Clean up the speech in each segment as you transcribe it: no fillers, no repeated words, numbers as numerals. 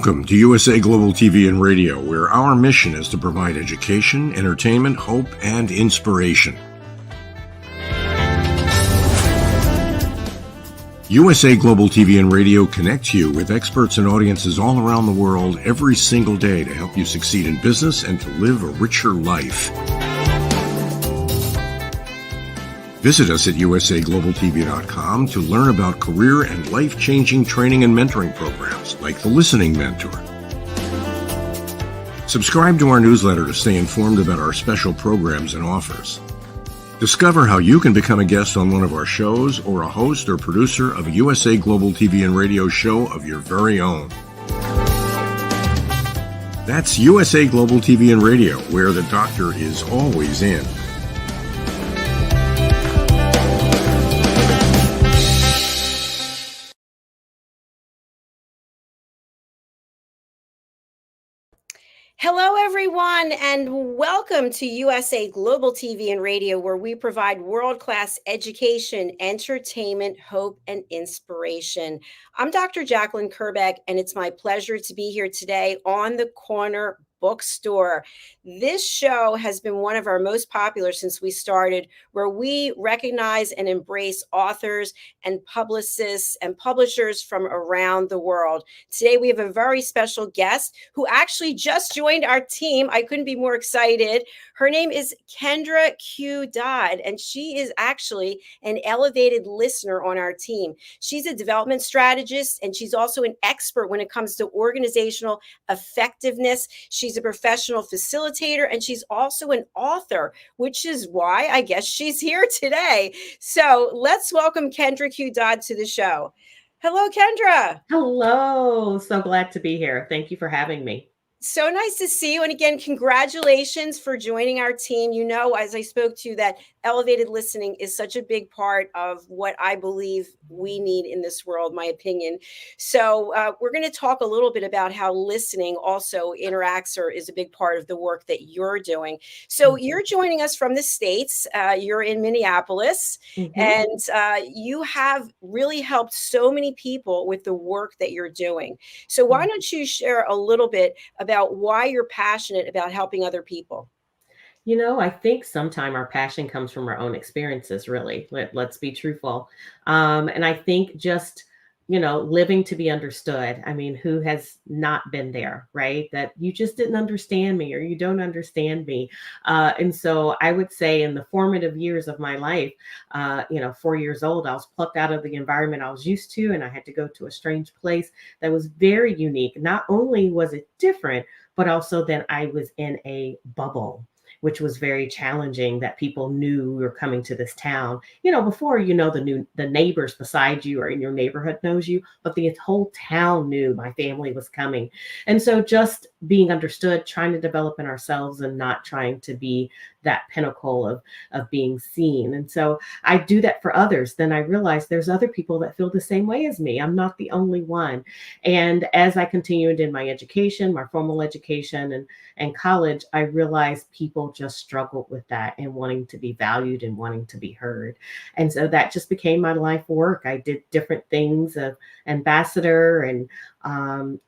Welcome to USA Global TV and Radio, where our mission is to provide education, entertainment, hope, and inspiration. USA Global TV and Radio connects you with experts and audiences all around the world every single day to help you succeed in business and to live a richer life. Visit us at usaglobaltv.com to learn about career and life-changing training and mentoring programs like the Listening Mentor. Subscribe to our newsletter to stay informed about our special programs and offers. Discover how you can become a guest on one of our shows or a host or producer of a USA Global TV and Radio show of your very own. That's USA Global TV and Radio, where the doctor is always in. Hello, everyone, and welcome to USA Global TV and Radio, where we provide world-class education, entertainment, hope, and inspiration. I'm Dr. Jacqueline Kerbeck, and it's my pleasure to be here today on the Corner Bookstore. This show has been one of our most popular since we started, where we recognize and embrace authors and publicists and publishers from around the world. Today, we have a very special guest who actually just joined our team. I couldn't be more excited. Her name is Kendra Q. Dodd, and she is actually an elevated listener on our team. She's a development strategist, and she's also an expert when it comes to organizational effectiveness. She's a professional facilitator, and she's also an author, which is why I guess she's here today. So let's welcome Kendra Q. Dodd to the show. Hello, Kendra. Hello. So glad to be here. Thank you for having me. So nice to see you. And again, congratulations for joining our team. You know, as I spoke to you, that elevated listening is such a big part of what I believe we need in this world, my opinion. So we're going to talk a little bit about how listening also interacts or is a big part of the work that you're doing. So you're joining us from the States. You're in Minneapolis, and you have really helped so many people with the work that you're doing. So why don't you share a little bit about why you're passionate about helping other people? You know, I think sometimes our passion comes from our own experiences, really. Let's be truthful. And I think just, you know, living to be understood. I mean, who has not been there, right? That you just didn't understand me or you don't understand me. And so I would say in the formative years of my life, 4 years old, I was plucked out of the environment I was used to, and I had to go to a strange place that was very unique. Not only was it different, but also then I was in a bubble, which was very challenging, that people knew we were coming to this town. You know, before, you know, the neighbors beside you or in your neighborhood knows you, but the whole town knew my family was coming. And so just being understood, trying to develop in ourselves and not trying to be that pinnacle of being seen. And so I do that for others. Then I realized there's other people that feel the same way as me. I'm not the only one. And as I continued in my education, my formal education and college, I realized people just struggled with that and wanting to be valued and wanting to be heard. And so that just became my life work. I did different things of ambassador and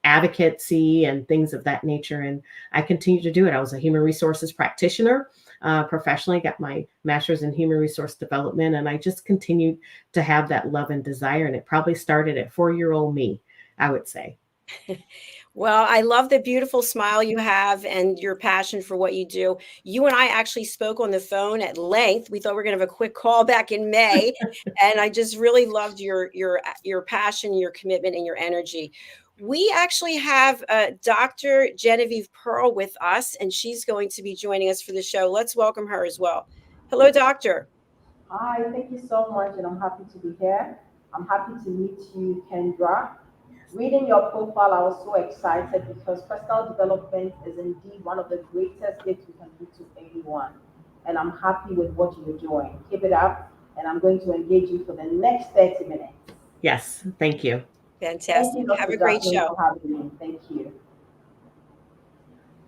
advocacy and things of that nature. And I continued to do it. I was a human resources practitioner. Professionally, got my master's in human resource development, and I just continued to have that love and desire. And it probably started at 4-year-old me, I would say. Well, I love the beautiful smile you have and your passion for what you do. You and I actually spoke on the phone at length. We thought we were going to have a quick call back in May, and I just really loved your passion, your commitment, and your energy. We actually have Dr. Genevieve Pearl with us, and she's going to be joining us for the show. Let's welcome her as well. Hello, Doctor. Hi, thank you so much, and I'm happy to be here. I'm happy to meet you, Kendra. Reading your profile, I was so excited because personal development is indeed one of the greatest gifts we can do to anyone. And I'm happy with what you're doing. Keep it up, and I'm going to engage you for the next 30 minutes. Yes, thank you. Fantastic. Thank you, Have a great show. For having me. Thank you.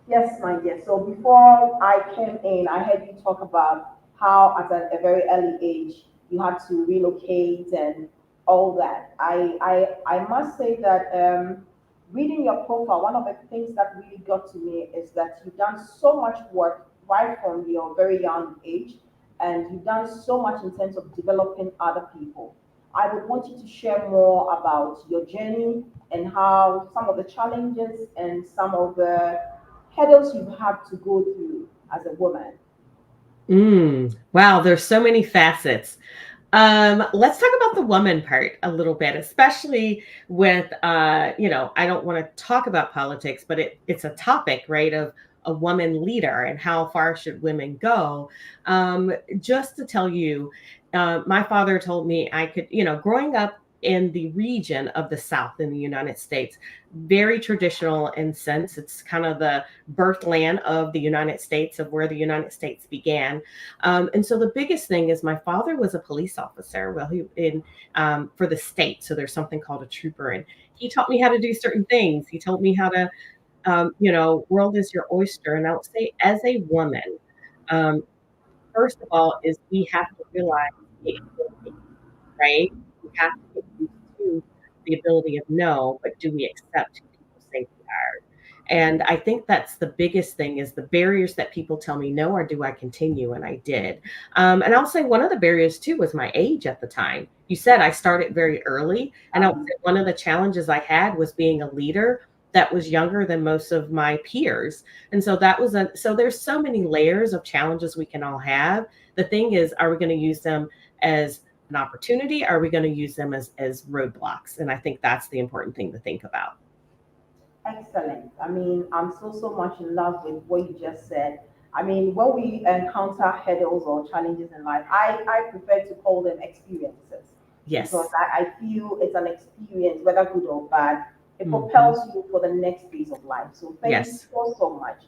Yes, my dear. So before I came in, I heard you talk about how at a very early age you had to relocate and all that. I must say that Reading your profile, one of the things that really got to me is that you've done so much work right from your very young age, and you've done so much in terms of developing other people. I would want you to share more about your journey and how some of the challenges and some of the hurdles you've had to go through as a woman. Wow, there's so many facets. Let's talk about the woman part a little bit, especially with, I don't want to talk about politics, but it's a topic, right, of a woman leader and how far should women go. Just to tell you, my father told me I could, growing up in the region of the South in the United States, very traditional in sense. It's kind of the birthland of the United States, of where the United States began. And so the biggest thing is my father was a police officer. Well, he in for the state. So there's something called a trooper, and he taught me how to do certain things. He told me how to, world is your oyster. And I would say, as a woman, um, first of all, is we have to realize it, right? We have to get used to the ability of no, but do we accept who people say we are? And I think that's the biggest thing, is the barriers that people tell me no, or do I continue? And I did. And I'll say one of the barriers too was my age at the time. You said I started very early. And I would say one of the challenges I had was being a leader that was younger than most of my peers. And so so there's so many layers of challenges we can all have. The thing is, are we going to use them as an opportunity? Or are we going to use them as roadblocks? And I think that's the important thing to think about. Excellent. I mean, I'm so much in love with what you just said. I mean, when we encounter hurdles or challenges in life, I prefer to call them experiences, because Yes. I feel it's an experience, whether good or bad. It Mhm. propels you for the next phase of life. So thank you Yes. so much.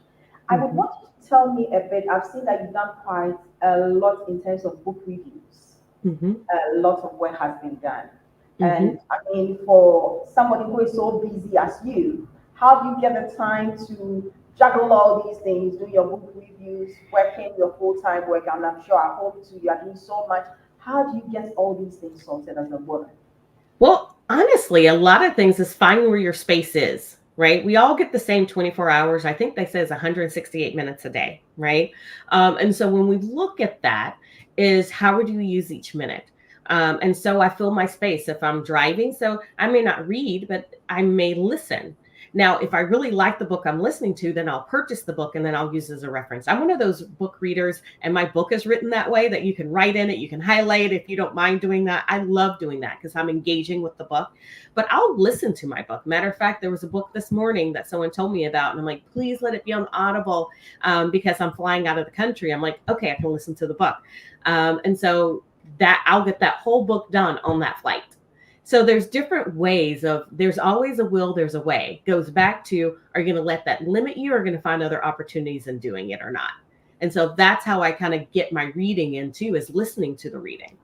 I would Mhm. want you to tell me a bit. I've seen that you've done quite a lot in terms of book reviews. Mhm. A lot of work has been done. Mhm. And I mean, for somebody who is so busy as you, how do you get the time to juggle all these things, do your book reviews, working your full time work? And I'm sure at home too, you are doing so much. How do you get all these things sorted as a woman? Well, honestly, a lot of things is finding where your space is, right? We all get the same 24 hours. I think they say it's 168 minutes a day, right? And so when we look at that, is how would you use each minute? And so I fill my space if I'm driving. So I may not read, but I may listen. Now, if I really like the book I'm listening to, then I'll purchase the book and then I'll use it as a reference. I'm one of those book readers, and my book is written that way that you can write in it, you can highlight if you don't mind doing that. I love doing that because I'm engaging with the book. But I'll listen to my book. Matter of fact, there was a book this morning that someone told me about, and I'm like, please let it be on Audible, because I'm flying out of the country. I'm like, okay, I can listen to the book. And so that I'll get that whole book done on that flight. So there's different ways of, there's always a will, there's a way. Goes back to, are you going to let that limit you, or going to find other opportunities in doing it or not? And so that's how I kind of get my reading into, is listening to the reading.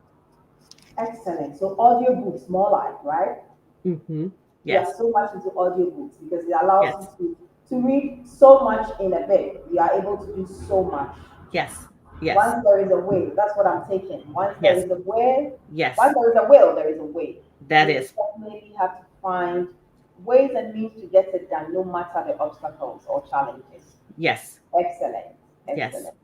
Excellent. So audiobooks, more like, right? Mm-hmm. You are Yes. so much into audiobooks because it allows Yes. you to read so much in a bit. You are able to do so much. Yes. Yes. Once there is a way, that's what I'm taking. Once there Yes. is a way, once Yes. there is a will, there is a way. That We is. definitely have to find ways and means to get it done, no matter the obstacles or challenges. Yes. Excellent, Yes. excellent,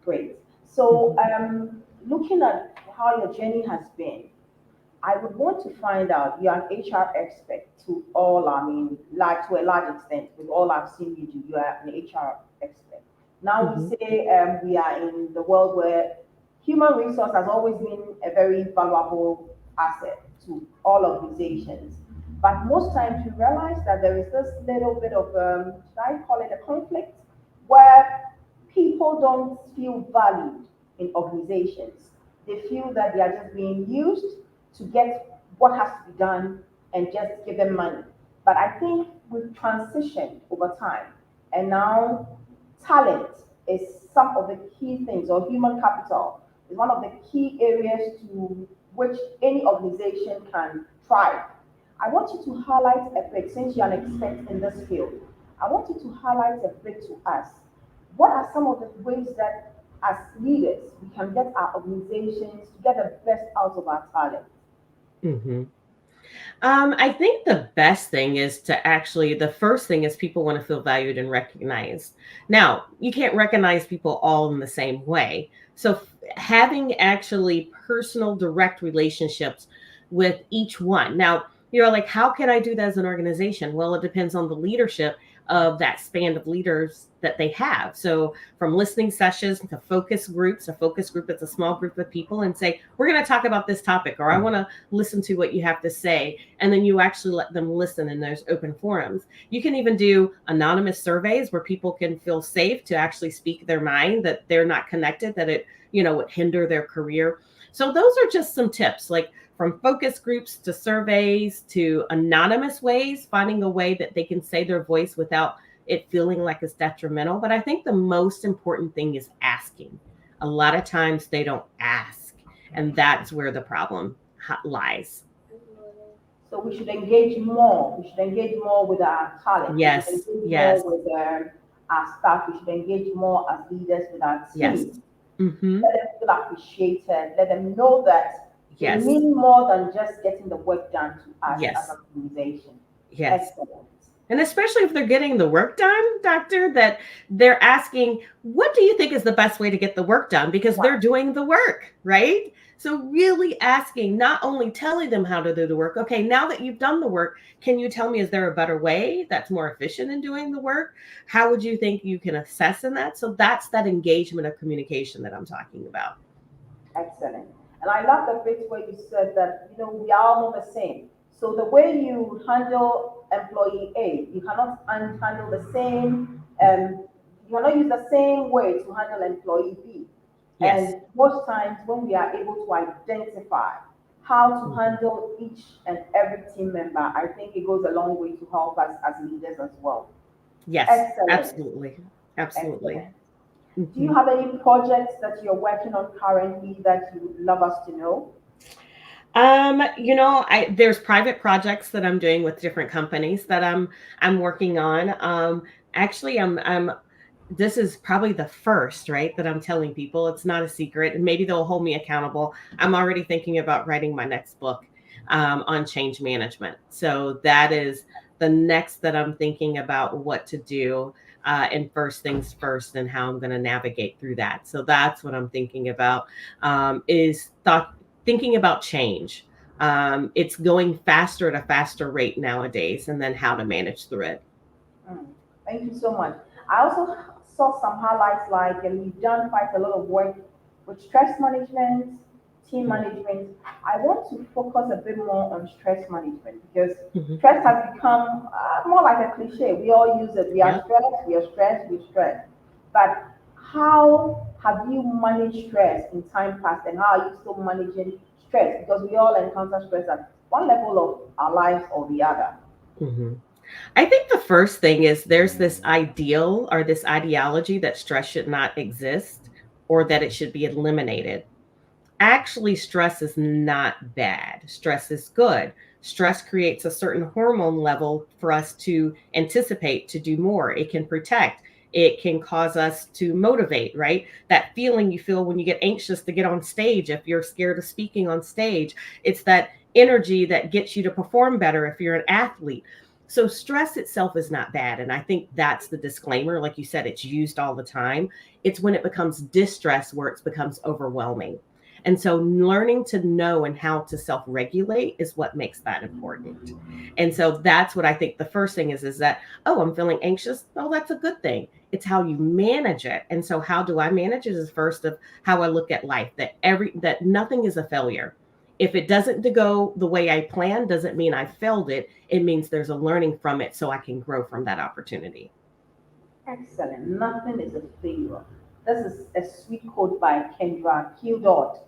great. So, Mm-hmm. looking at how your journey has been, I would want to find out, you're an HR expert to all, I mean, like to a large extent, with all I've seen you do, you are an HR expert. Now we Mm-hmm. say we are in the world where human resource has always been a very valuable asset to all organizations. But most times we realize that there is this little bit of, should I call it a conflict, where people don't feel valued in organizations. They feel that they are just being used to get what has to be done and just give them money. But I think we've transitioned over time, and now talent is some of the key things, or human capital is one of the key areas to which any organization can thrive. I want you to highlight a bit, since you're an expert in this field, I want you to highlight a bit to us. What are some of the ways that as leaders we can get our organizations to get the best out of our talent? Mm-hmm. I think the best thing is to actually, the first thing is people want to feel valued and recognized. Now, you can't recognize people all in the same way. So having actually personal, direct relationships with each one. Now, you're like, how can I do that as an organization? Well, it depends on the leadership of that span of leaders that they have. So from listening sessions to focus groups, a focus group is a small group of people and say, we're going to talk about this topic, or I want to listen to what you have to say. And then you actually let them listen in those open forums. You can even do anonymous surveys where people can feel safe to actually speak their mind, that they're not connected, that it, would hinder their career. So those are just some tips, like from focus groups to surveys to anonymous ways, finding a way that they can say their voice without it feeling like it's detrimental. But I think the most important thing is asking. A lot of times they don't ask, and that's where the problem lies. So we should engage more. We should engage more with our talent. Yes, We should engage yes, more with our staff. We should engage more as leaders with our yes. team. Mm-hmm. Let them feel appreciated. Let them know that they Yes. mean more than just getting the work done to us Yes. as an organization. Yes. Excellent. And especially if they're getting the work done, doctor, that they're asking, what do you think is the best way to get the work done? Because they're doing the work, right? So really asking, not only telling them how to do the work. Okay, now that you've done the work, can you tell me, is there a better way that's more efficient in doing the work? How would you think you can assess in that? So that's that engagement of communication that I'm talking about. Excellent. And I love the bit where you said that, we are all the same. So the way you handle employee A, you cannot handle the same, you cannot use the same way to handle employee B. Yes. And most times when we are able to identify how to handle each and every team member, I think it goes a long way to help us as leaders as well. Yes, Excellent. absolutely. Absolutely. Excellent. Do you have any projects that you're working on currently that you would love us to know? There's private projects that I'm doing with different companies that I'm working on. Actually, I'm this is probably the first, right, that I'm telling people. It's not a secret, and maybe they'll hold me accountable. I'm already thinking about writing my next book on change management. So that is the next that I'm thinking about what to do. And first things first, and how I'm going to navigate through that. So that's what I'm thinking about, thinking about change. It's going faster at a faster rate nowadays, and then how to manage through it. Thank you so much. I also saw some highlights and we've done quite a lot of work with stress management, team management. I want to focus a bit more on stress management because stress has become more like a cliche. We all use it. We are stressed, we are stressed, we're stressed. But how have you managed stress in time past, and how are you still managing stress? Because we all encounter stress at one level of our lives or the other. I think the first thing is there's this ideal or this ideology that stress should not exist or that it should be eliminated. Actually, stress is not bad. Stress is good. Stress creates a certain hormone level for us to anticipate, to do more. It can protect. It can cause us to motivate, right? That feeling you feel when you get anxious to get on stage, if you're scared of speaking on stage, it's that energy that gets you to perform better if you're an athlete. So stress itself is not bad. And I think that's the disclaimer. Like you said, it's used all the time. It's when it becomes distress where it becomes overwhelming. And so learning to know and how to self-regulate is what makes that important. And so that's what I think the first thing is that, oh, I'm feeling anxious. Oh, that's a good thing. It's how you manage it. And so how do I manage it is first of how I look at life, that nothing is a failure. If it doesn't go the way I planned, doesn't mean I failed it. It means there's a learning from it so I can grow from that opportunity. Excellent. Nothing is a failure. This is a sweet quote by Kendra, Dodd.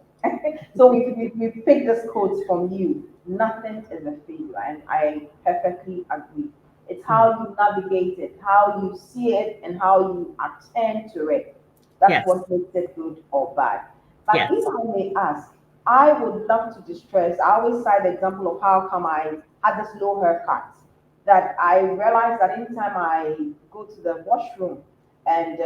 So we picked this quote from you. Nothing is a failure, and I perfectly agree. It's how you navigate it, how you see it, and how you attend to it. That's what makes it good or bad. But if I may ask, I would love to distress. I always cite the example of how come I had this low haircut. That I realized that anytime I go to the washroom and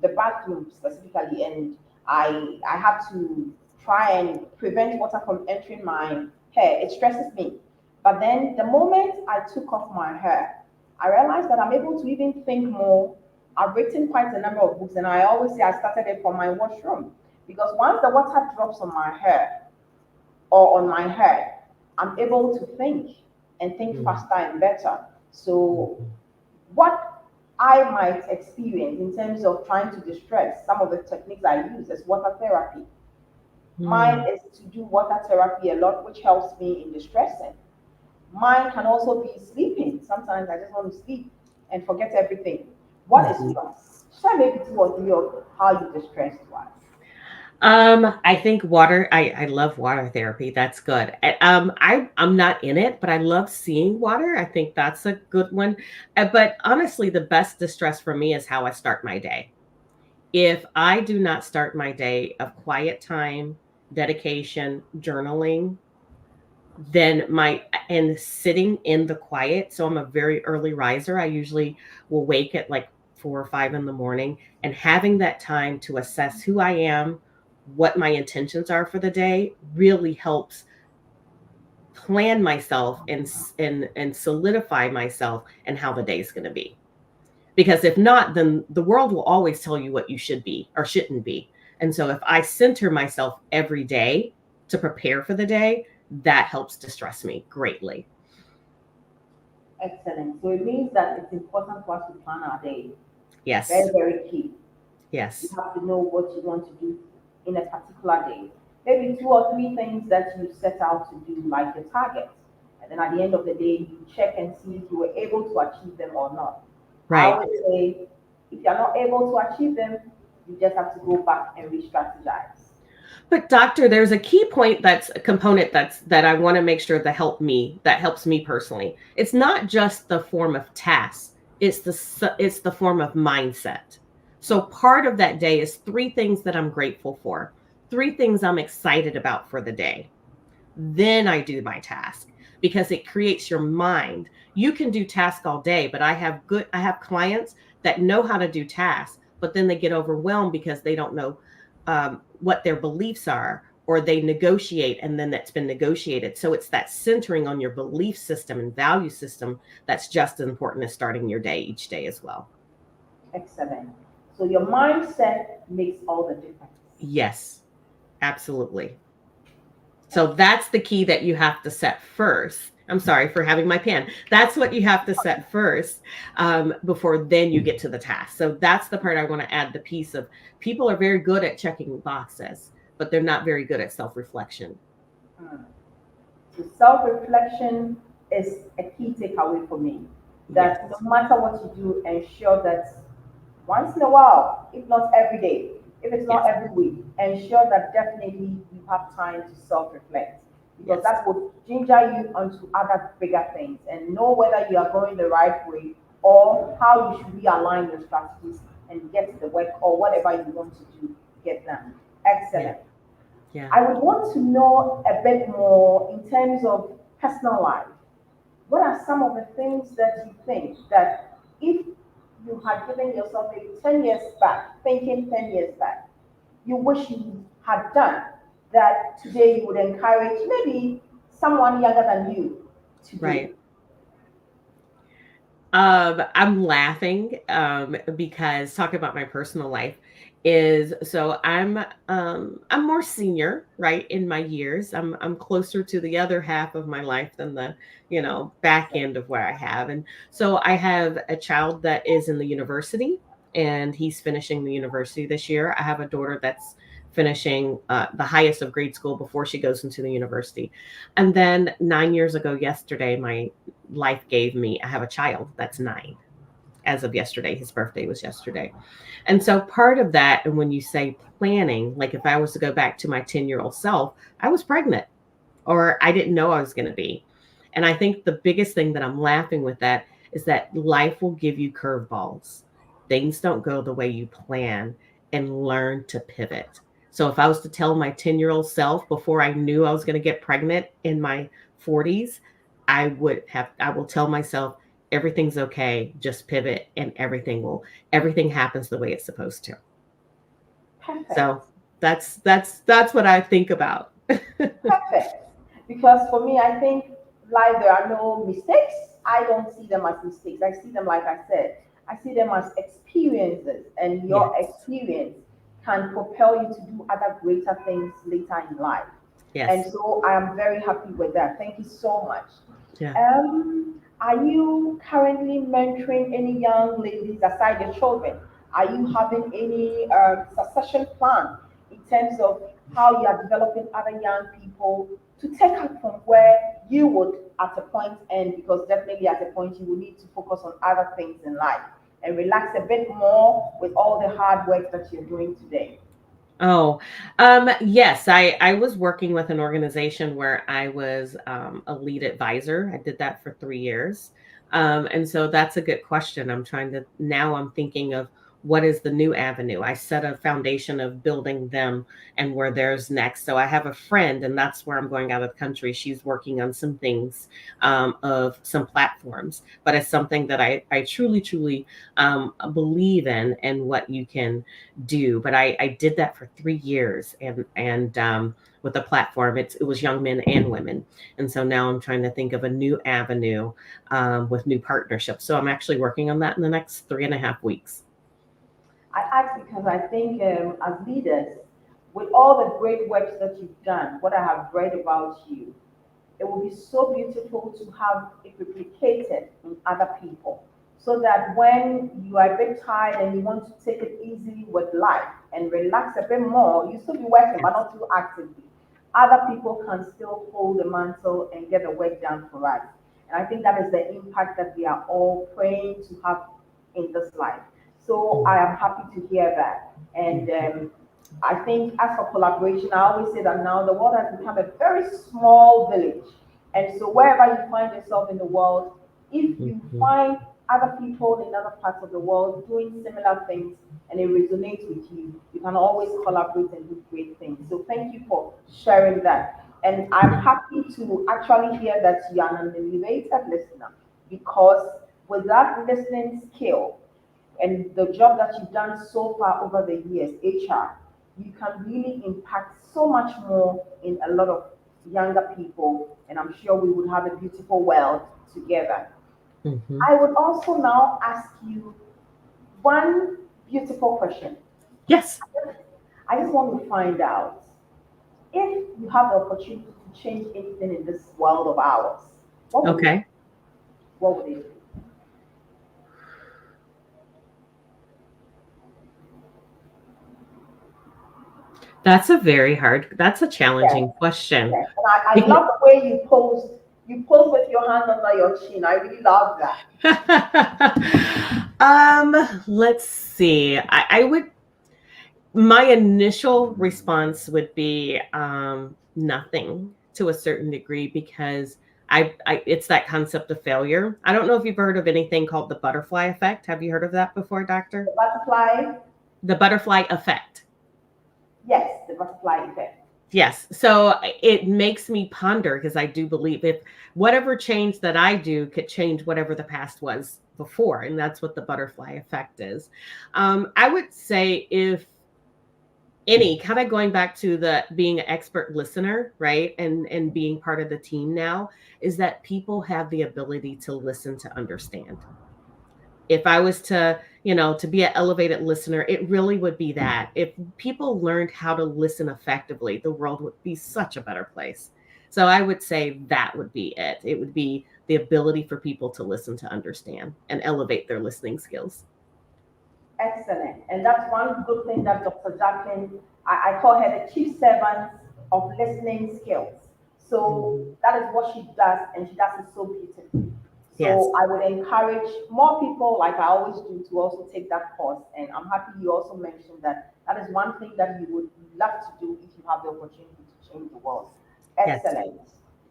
the bathroom specifically, and I have to try and prevent water from entering my hair, it stresses me. But then the moment I took off my hair, I realized that I'm able to even think more. I've written quite a number of books, and I always say I started it from my washroom because once the water drops on my hair or on my head, I'm able to think and think faster and better. So, what I might experience in terms of trying to distress, some of the techniques I use is water therapy. Mine is to do water therapy a lot, which helps me in distressing. Mine can also be sleeping. Sometimes I just want to sleep and forget everything. What is yours? Share maybe two or three of how you distress was. I think water, I love water therapy. That's good. I'm not in it, but I love seeing water. I think that's a good one. But honestly, the best distress for me is how I start my day. If I do not start my day of quiet time, dedication, journaling, then and sitting in the quiet. So I'm a very early riser. I usually will wake at like 4 or 5 in the morning, and having that time to assess who I am, what my intentions are for the day really helps plan myself and solidify myself and how the day is going to be. Because if not, then the world will always tell you what you should be or shouldn't be. And so if I center myself every day to prepare for the day, that helps distress me greatly. Excellent. So it means that it's important for us to plan our day. Yes. Very, very key. Yes. You have to know what you want to do in a particular day. Maybe 2 or 3 things that you set out to do, like your target. And then at the end of the day, you check and see if you were able to achieve them or not. Right. I would say if you're not able to achieve them, you just have to go back and re-strategize. But doctor, there's a key point that's a component that I want to make sure that helps me personally. It's not just the form of tasks, it's the form of mindset. So part of that day is 3 things that I'm grateful for, 3 things I'm excited about for the day. Then I do my task because it creates your mind. You can do tasks all day, but I have clients that know how to do tasks, but then they get overwhelmed because they don't know what their beliefs are, or they negotiate and then that's been negotiated. So it's that centering on your belief system and value system that's just as important as starting your day each day as well. Excellent. So your mindset makes all the difference. Yes, absolutely. So that's the key that you have to set first. I'm sorry for having my pen. That's what you have to set first before then you get to the task. So that's the part I want to add, the piece of people are very good at checking boxes, but they're not very good at self-reflection. So self-reflection is a key takeaway for me. That no matter what you do, ensure that once in a while, if not every day, if it's not every week, ensure that definitely you have time to self-reflect. Because that will ginger you onto other bigger things and know whether you are going the right way or how you should realign your strategies and get the work or whatever you want to do get done. Excellent. Yeah. I would want to know a bit more in terms of personal life. What are some of the things that you think that if you had given yourself maybe 10 years back, thinking 10 years back, you wish you had done that today you would encourage maybe someone younger than you to do? Right. I'm laughing because talking about my personal life is so I'm more senior, right, in my years. I'm closer to the other half of my life than the back end of where I have. And so I have a child that is in the university and he's finishing the university this year. I have a daughter that's finishing the highest of grade school before she goes into the university. And then 9 years ago yesterday, my life gave me, I have a child that's 9 as of yesterday. His birthday was yesterday. And so part of that, and when you say planning, like if I was to go back to my 10-year-old self, I was pregnant or I didn't know I was going to be. And I think the biggest thing that I'm laughing with that is that life will give you curveballs. Things don't go the way you plan, and learn to pivot. So if I was to tell my 10-year-old self before I knew I was going to get pregnant in my 40s, I will tell myself everything's okay, just pivot and everything happens the way it's supposed to. Perfect. So that's what I think about. Perfect. Because for me, I think life there are no mistakes. I don't see them as mistakes. I see them, like I said, I see them as experiences, and your Yes. experience can propel you to do other greater things later in life. And Yes. so I am very happy with that. Thank you so much. Yeah. Are you currently mentoring any young ladies aside your children? Are you having any succession plan in terms of how you are developing other young people to take up from where you would at a point end? Because definitely at a point you will need to focus on other things in life and relax a bit more with all the hard work that you're doing today. Oh, yes, I was working with an organization where I was a lead advisor. I did that for 3 years. And so that's a good question. Now I'm thinking of what is the new avenue. I set a foundation of building them and where there's next. So I have a friend, and that's where I'm going out of the country. She's working on some things of some platforms, but it's something that I truly, truly believe in and what you can do. But I did that for 3 years, and with the platform, it was young men and women, and so now I'm trying to think of a new avenue with new partnerships. So I'm actually working on that in the next 3.5 weeks. I ask because I think as leaders, with all the great works that you've done, what I have read about you, it would be so beautiful to have it replicated in other people. So that when you are a bit tired and you want to take it easy with life and relax a bit more, you still be working, but not too actively. Other people can still hold the mantle and get the work done for us. And I think that is the impact that we are all praying to have in this life. So I am happy to hear that. And I think as for collaboration, I always say that now the world has become a very small village. And so wherever you find yourself in the world, if you Mhm. find other people in other parts of the world doing similar things and it resonates with you, you can always collaborate and do great things. So thank you for sharing that. And I'm happy to actually hear that you are an elevated listener, because with that listening skill, and the job that you've done so far over the years, HR, you can really impact so much more in a lot of younger people. And I'm sure we would have a beautiful world together. Mhm. I would also now ask you one beautiful question. Yes. I just want to find out if you have the opportunity to change anything in this world of ours, what would it be? Okay. What would it be? That's a Yes, challenging question. yes. And I Because love the way you pose with your hand under your chin. I really love that. let's see. I would My initial response would be nothing to a certain degree, because it's that concept of failure. I don't know if you've heard of anything called the butterfly effect. Have you heard of that before, doctor? The butterfly, The butterfly effect. yes, the butterfly effect. Yes. So it makes me ponder, because I do believe if whatever change that I do could change whatever the past was before. And that's what the butterfly effect is. I would say, if any kind of going back to the being an expert listener, right, and being part of the team now, is that people have the ability to listen to understand. If I was to, to be an elevated listener, it really would be that. If people learned how to listen effectively, the world would be such a better place. So I would say that would be it. It would be the ability for people to listen to understand and elevate their listening skills. Excellent. And that's one good thing that Dr. Jacqueline, I call her the chief servant of listening skills. So Mhm. that is what she does, and she does it so beautifully. Yes. So I would encourage more people, like I always do, to also take that course. And I'm happy you also mentioned that that is one thing that you would love to do if you have the opportunity to change the world. Yes. Excellent.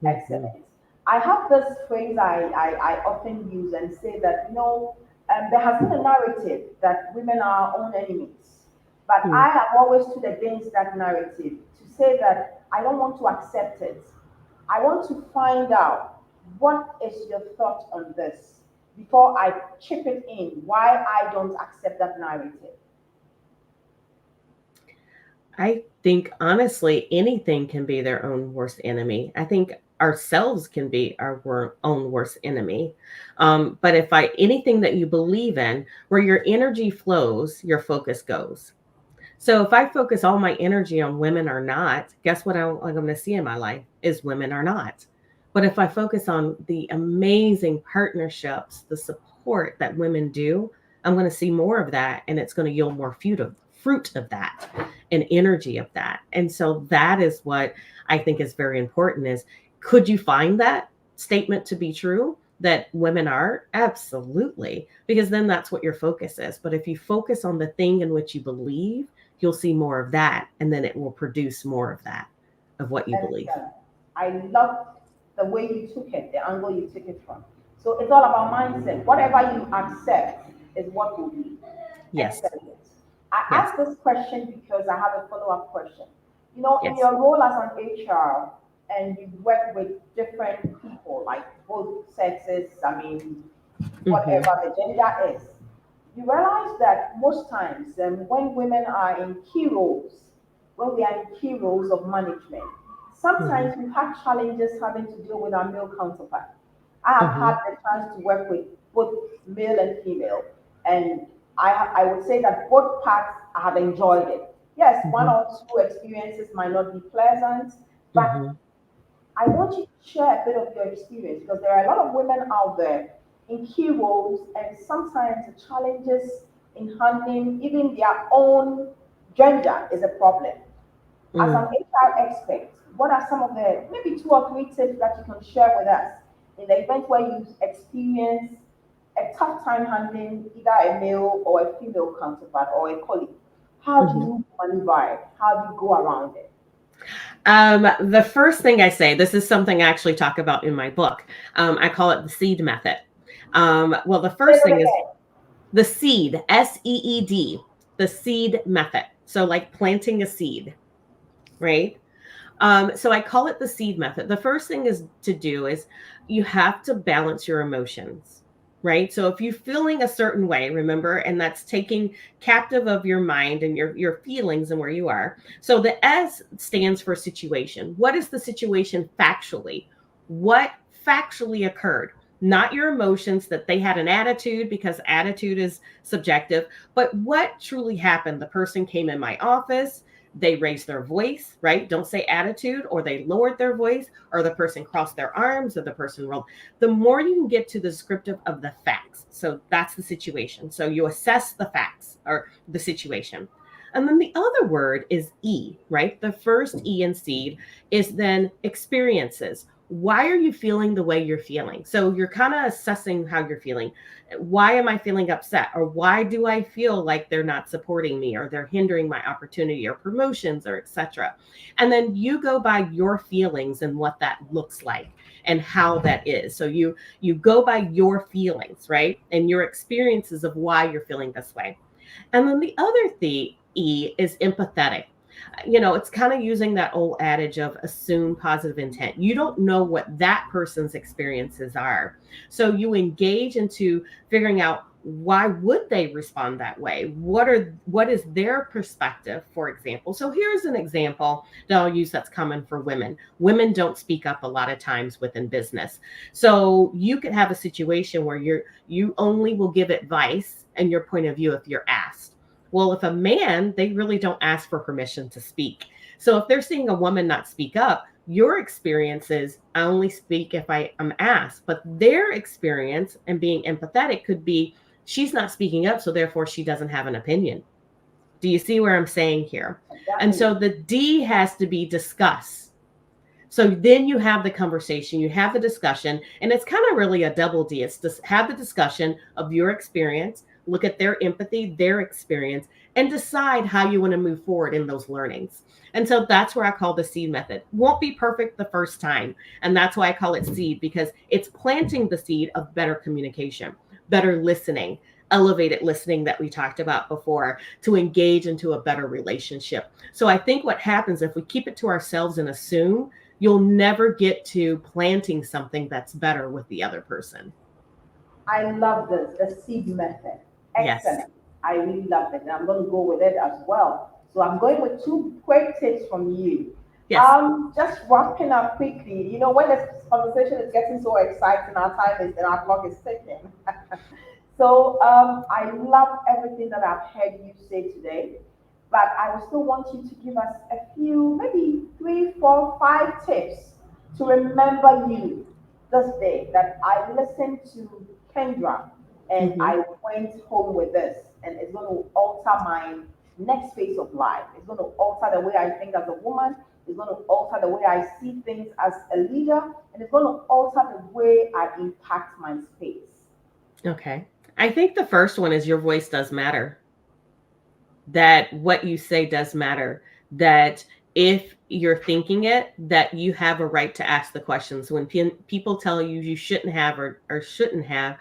Mhm. Excellent. I have this phrase I often use and say that, there has been a narrative that women are our own enemies. But Mm. I have always stood against that narrative to say that I don't want to accept it. I want to find out what is your thought on this before I chip it in, why I don't accept that narrative. I think honestly, anything can be their own worst enemy. I think ourselves can be our own worst enemy. But anything that you believe in, where your energy flows, your focus goes. So if I focus all my energy on women are not, guess what I'm going to see in my life is women are not. But if I focus on the amazing partnerships, the support that women do, I'm going to see more of that, and it's going to yield more fruit of that and energy of that. And so that is what I think is very important is, could you find that statement to be true? That women are? Absolutely. Because then that's what your focus is. But if you focus on the thing in which you believe, you'll see more of that. And then it will produce more of that, of what you believe. I love the way you took it, the angle you took it from. So it's all about mindset. Whatever you accept is what will be. Yes. Excellent. I asked this question because I have a follow-up question. You know, in Yes. your role as an HR, and you work with different people, like both sexes, I mean, whatever the gender is, you realize that most times when women are in key roles, when we are in key roles of management, sometimes we've had challenges having to deal with our male counterpart. I have had the chance to work with both male and female, and I would say that both parts I have enjoyed it. Yes, one or two experiences might not be pleasant, but I want you to share a bit of your experience, because there are a lot of women out there in key roles, and sometimes the challenges in handling even their own gender is a problem. As an HR expert, what are some of the maybe 2 or 3 tips that you can share with us in the event where you experience a tough time handling either a male or a female counterpart or a colleague? How do you maneuver it? How do you go around it? The first thing I say, this is something I actually talk about in my book. I call it the seed method. Well, the first thing is the seed, SEED, the seed method. So like planting a seed, right? So I call it the seed method. The first thing is to do is you have to balance your emotions, right? So if you're feeling a certain way, remember, and that's taking captive of your mind and your feelings and where you are. So the S stands for situation. What is the situation factually? What factually occurred? Not your emotions that they had an attitude, because attitude is subjective, but what truly happened? The person came in my office, they raised their voice, right? Don't say attitude, or they lowered their voice, or the person crossed their arms, or the person rolled. The more you can get to the descriptive of the facts. So that's the situation. So you assess the facts or the situation. And then the other word is E, right? The first E in seed is then experiences. Why are you feeling the way you're feeling? So you're kind of assessing how you're feeling. Why am I feeling upset? Or why do I feel like they're not supporting me, or they're hindering my opportunity or promotions, or etc. And then you go by your feelings and what that looks like and how that is. So you go by your feelings, right? And your experiences of why you're feeling this way. And then the other E is empathetic. It's kind of using that old adage of assume positive intent. You don't know what that person's experiences are. So you engage into figuring out, why would they respond that way? What is their perspective, for example? So here's an example that I'll use that's common for women. Women don't speak up a lot of times within business. So you could have a situation where you only will give advice and your point of view if you're asked. Well, if a man, they really don't ask for permission to speak. So if they're seeing a woman not speak up, your experience is, I only speak if I am asked. But their experience and being empathetic could be, she's not speaking up, so therefore she doesn't have an opinion. Do you see where I'm saying here? And so the D has to be discuss. So then you have the conversation, you have the discussion, and it's kind of really a double D. It's to have the discussion of your experience, look at their empathy, their experience, and decide how you want to move forward in those learnings. And so that's where I call the seed method. Won't be perfect the first time. And that's why I call it seed, because it's planting the seed of better communication, better listening, elevated listening that we talked about before, to engage into a better relationship. So I think what happens if we keep it to ourselves and assume, you'll never get to planting something that's better with the other person. I love this, the seed method. Excellent. Yes. I really love it. And I'm going to go with it as well. So I'm going with 2 quick tips from you. Yes. Just wrapping up quickly. You know, when this conversation is getting so exciting, our time is and our clock is ticking. So I love everything that I've heard you say today, but I would still want you to give us a few, maybe 3, 4, 5 tips to remember you this day. That I listened to Kendra and Mm-hmm. I went home with this, and it's going to alter my next phase of life. It's going to alter the way I think as a woman. It's going to alter the way I see things as a leader, and it's going to alter the way I impact my space. Okay. I think the first one is your voice does matter. That what you say does matter. That if you're thinking it, that you have a right to ask the questions. When people tell you you shouldn't have or shouldn't have,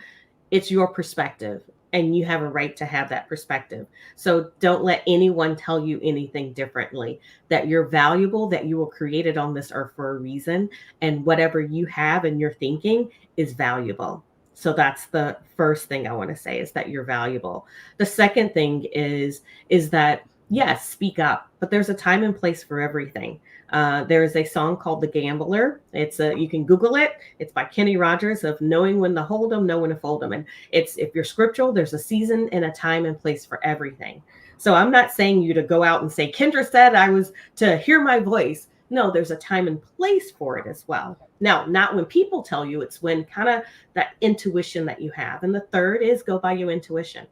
it's your perspective and you have a right to have that perspective. So don't let anyone tell you anything differently, that you're valuable, that you were created on this earth for a reason, and whatever you have and your thinking is valuable. So that's the first thing I want to say, is that you're valuable. The second thing is that yes, speak up, but there's a time and place for everything. There is a song called "The Gambler." You can Google it. It's by Kenny Rogers, of knowing when to hold them, know when to fold them. And it's, if you're scriptural, there's a season and a time and place for everything. So I'm not saying you to go out and say, Kendra said I was to hear my voice. No, there's a time and place for it as well. Now, not when people tell you, it's when kind of that intuition that you have. And the third is go by your intuition.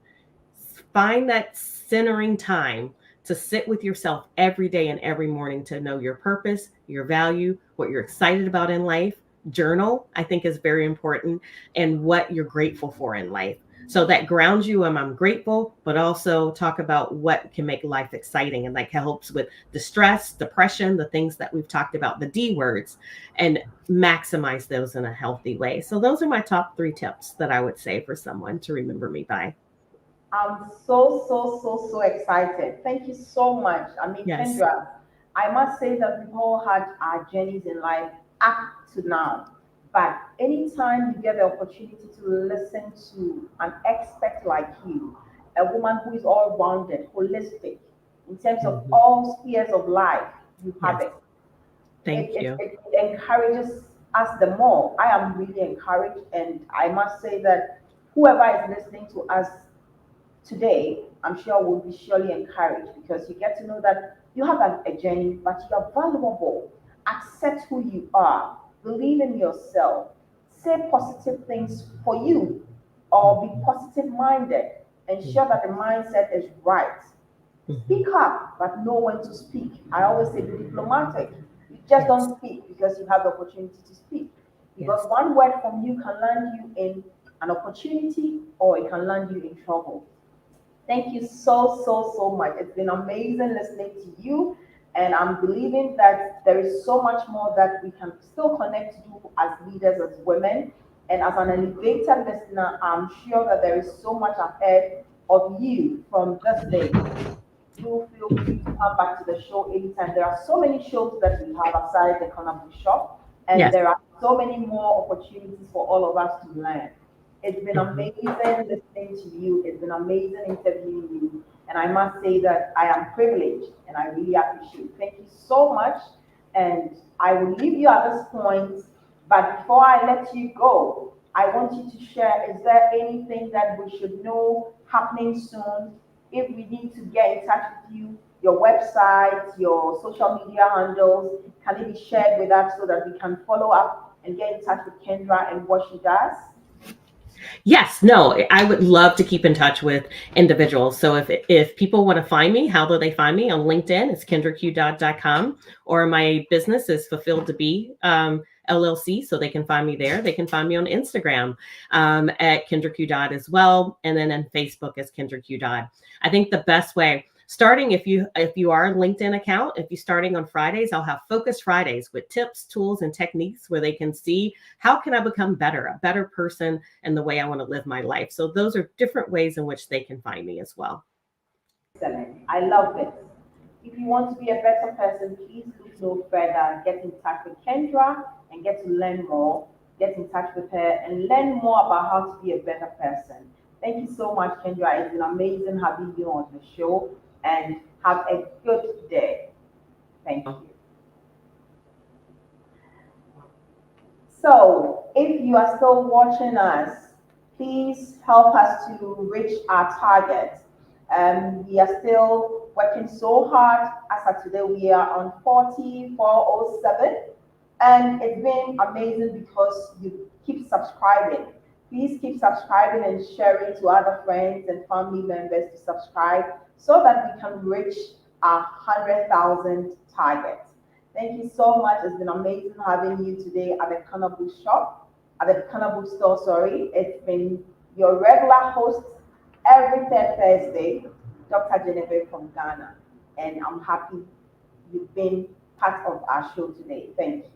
Find that centering time to sit with yourself every day and every morning to know your purpose, your value, what you're excited about in life. Journal, I think, is very important, and what you're grateful for in life. So that grounds you and I'm grateful, but also talk about what can make life exciting and like helps with the stress, depression, the things that we've talked about, the D words, and maximize those in a healthy way. So those are my top 3 tips that I would say for someone to remember me by. I'm so excited. Thank you so much. I mean, Yes. Kendra, I must say that we've all had our journeys in life up to now. But anytime you get the opportunity to listen to an expert like you, a woman who is all rounded, holistic, in terms of Mhm. all spheres of life, you have Yes. it. Thank you. It encourages us the more. I am really encouraged, and I must say that whoever is listening to us today, I'm sure will be surely encouraged, because you get to know that you have a journey, but you are valuable. Accept who you are, believe in yourself, say positive things for you, or be Mhm. positive minded. Ensure Mhm. that the mindset is right. Mhm. Speak up, but know when to speak. I always say be diplomatic. You just Yes. don't speak because you have the opportunity to speak. Because Yes. one word from you can land you in an opportunity, or it can land you in trouble. Thank you so much. It's been amazing listening to you. And I'm believing that there is so much more that we can still connect to do as leaders, as women. And as an elevated listener, I'm sure that there is so much ahead of you from this day. Do feel free to come back to the show anytime. There are so many shows that we have aside the Economic Shop, and Yes. there are so many more opportunities for all of us to learn. It's been Mhm. amazing listening to you. It's been amazing interviewing you. And I must say that I am privileged and I really appreciate it. Thank you so much. And I will leave you at this point. But before I let you go, I want you to share, is there anything that we should know happening soon? If we need to get in touch with you, your website, your social media handles, can it be shared with us so that we can follow up and get in touch with Kendra and what she does? Yes, no, I would love to keep in touch with individuals. So if people want to find me, how do they find me? On LinkedIn, it's kendraqdodd.com, or my business is Fulfilled to Be LLC, so they can find me there. They can find me on Instagram at Kendra Q. Dodd as well, and then on Facebook as Kendra Q. Dodd. I think the best way, starting, if you are a LinkedIn account, if you're starting on Fridays, I'll have Focus Fridays with tips, tools, and techniques where they can see how can I become better, a better person, and the way I want to live my life. So those are different ways in which they can find me as well. Excellent. I love it. If you want to be a better person, please look no further. Get in touch with Kendra and get to learn more. Get in touch with her and learn more about how to be a better person. Thank you so much, Kendra. It's been amazing having you on the show, and have a good day. Thank you. So if you are still watching us, please help us to reach our target. We are still working so hard. As of today, we are on 4407, and it's been amazing because you keep subscribing. Please keep subscribing and sharing to other friends and family members to subscribe so that we can reach our 100,000 target. Thank you so much. It's been amazing having you today at the Bookstore, sorry. It's been your regular host every third Thursday, Dr. Genevieve from Ghana. And I'm happy you've been part of our show today. Thank you.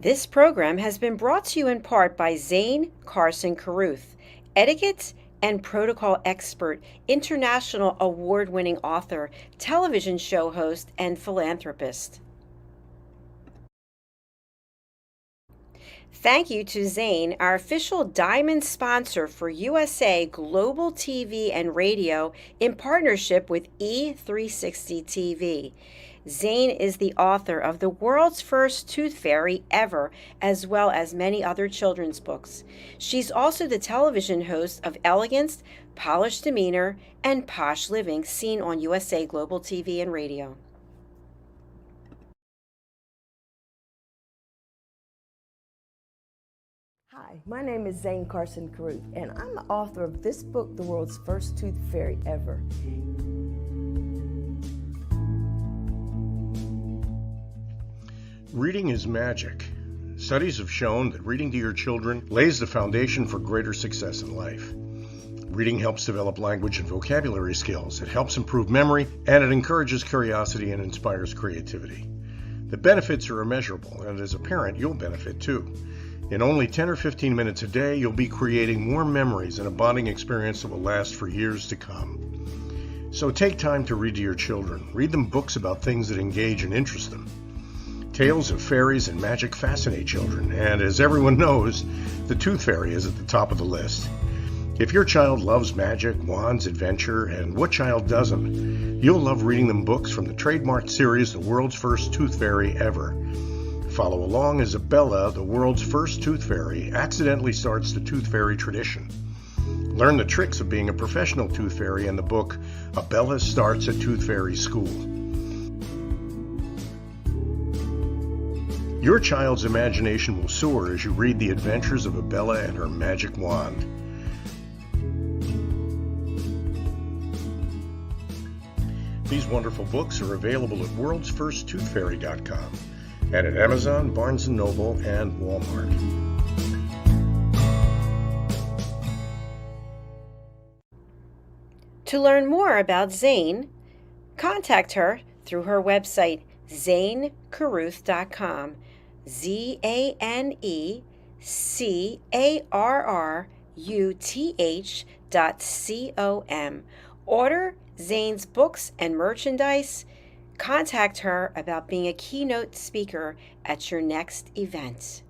This program has been brought to you in part by Zane Carson Carruth, etiquette and protocol expert, international award-winning author, television show host, and philanthropist. Thank you to Zane, our official diamond sponsor for USA Global TV and Radio in partnership with E360 TV. Zane is the author of The World's First Tooth Fairy Ever, as well as many other children's books. She's also the television host of Elegance, Polished Demeanor, and Posh Living, seen on USA Global TV and Radio. Hi, my name is Zane Carson Carruth, and I'm the author of this book, The World's First Tooth Fairy Ever. Reading is magic. Studies have shown that reading to your children lays the foundation for greater success in life. Reading helps develop language and vocabulary skills. It helps improve memory, and it encourages curiosity and inspires creativity. The benefits are immeasurable, and as a parent, you'll benefit too. In only 10 or 15 minutes a day, you'll be creating more memories and a bonding experience that will last for years to come. So take time to read to your children. Read them books about things that engage and interest them. Tales of fairies and magic fascinate children, and as everyone knows, the Tooth Fairy is at the top of the list. If your child loves magic, wands, adventure, and what child doesn't, you'll love reading them books from the trademarked series, The World's First Tooth Fairy Ever. Follow along as Abella, the world's first tooth fairy, accidentally starts the tooth fairy tradition. Learn the tricks of being a professional tooth fairy in the book, Abella Starts a Tooth Fairy School. Your child's imagination will soar as you read the adventures of Abella and her magic wand. These wonderful books are available at worldsfirsttoothfairy.com and at Amazon, Barnes & Noble, and Walmart. To learn more about Zane, contact her through her website, zanecarruth.com, ZANECARRUTH.com. Order Zane's books and merchandise. Contact her about being a keynote speaker at your next event.